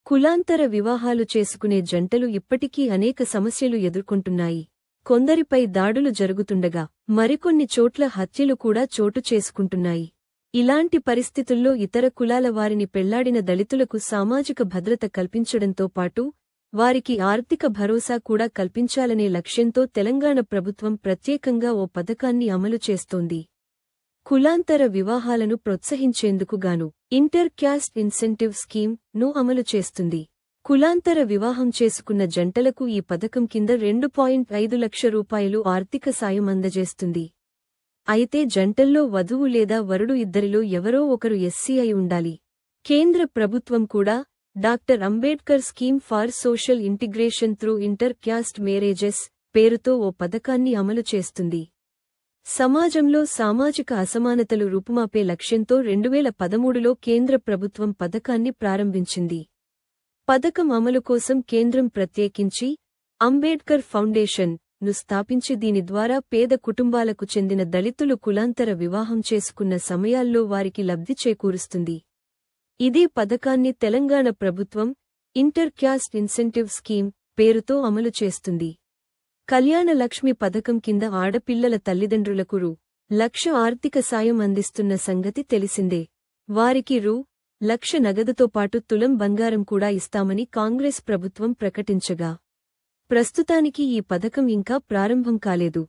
కులాంతర వివాహాలు చేసుకునే జంటలు ఇప్పటికీ అనేక సమస్యలు ఎదుర్కొంటున్నాయి. కొందరిపై దాడులు జరుగుతుండగా మరికొన్ని చోట్ల హత్యలు కూడా చోటు చేసుకుంటున్నాయి. ఇలాంటి పరిస్థితుల్లో ఇతర కులాల వారిని పెళ్లాడిన దళితులకు సామాజిక భద్రత కల్పించడంతో పాటు వారికి ఆర్థిక భరోసా కూడా కల్పించాలనే లక్ష్యంతో తెలంగాణ ప్రభుత్వం ప్రత్యేకంగా ఓ పథకాన్ని అమలు చేస్తోంది. కులాంతర వివాహాలను ప్రోత్సహించేందుకు గాను ఇంటర్ క్యాస్ట్ ఇన్సెంటివ్ స్కీమ్ ను అమలు చేస్తుంది. కులాంతర వివాహం చేసుకున్న జంటలకు ఈ పథకం కింద 2.5 లక్షల రూపాయలు ఆర్థిక సాయం అందజేస్తుంది. అయితే జంటల్లో వధువు లేదా వరుడు ఇద్దరిలో ఎవరో ఒకరు ఎస్సీ అయి ఉండాలి. కేంద్ర ప్రభుత్వం కూడా doctor Ambedkar scheme for social integration through inter caste marriages పేరుతో ఓ పథకాన్ని అమలు చేస్తుంది. సమాజంలో సామాజిక అసమానతలు రూపుమాపే లక్ష్యంతో 2013లో కేంద్ర ప్రభుత్వం పథకాన్ని ప్రారంభించింది. పథకం అమలు కోసం కేంద్రం ప్రత్యేకించి అంబేడ్కర్ ఫౌండేషన్ ను స్థాపించి దీని ద్వారా పేద కుటుంబాలకు చెందిన దళితులు కులాంతర వివాహం చేసుకున్న సమయాల్లో వారికి లబ్ధి చేకూరుస్తుంది. ఇదే పథకాన్ని తెలంగాణ ప్రభుత్వం ఇంటర్ క్యాస్ట్ ఇన్సెంటివ్ స్కీమ్ పేరుతో అమలు చేస్తుంది. కళ్యాణ లక్ష్మి పథకం కింద ఆడపిల్లల తల్లిదండ్రులకు రూ.1,00,000 ఆర్థిక సాయం అందిస్తున్న సంగతి తెలిసిందే. వారికి రూ.1,00,000 నగదుతో పాటు తులం బంగారం కూడా ఇస్తామని కాంగ్రెస్ ప్రభుత్వం ప్రకటించగా ప్రస్తుతానికి ఈ పథకం ఇంకా ప్రారంభం కాలేదు.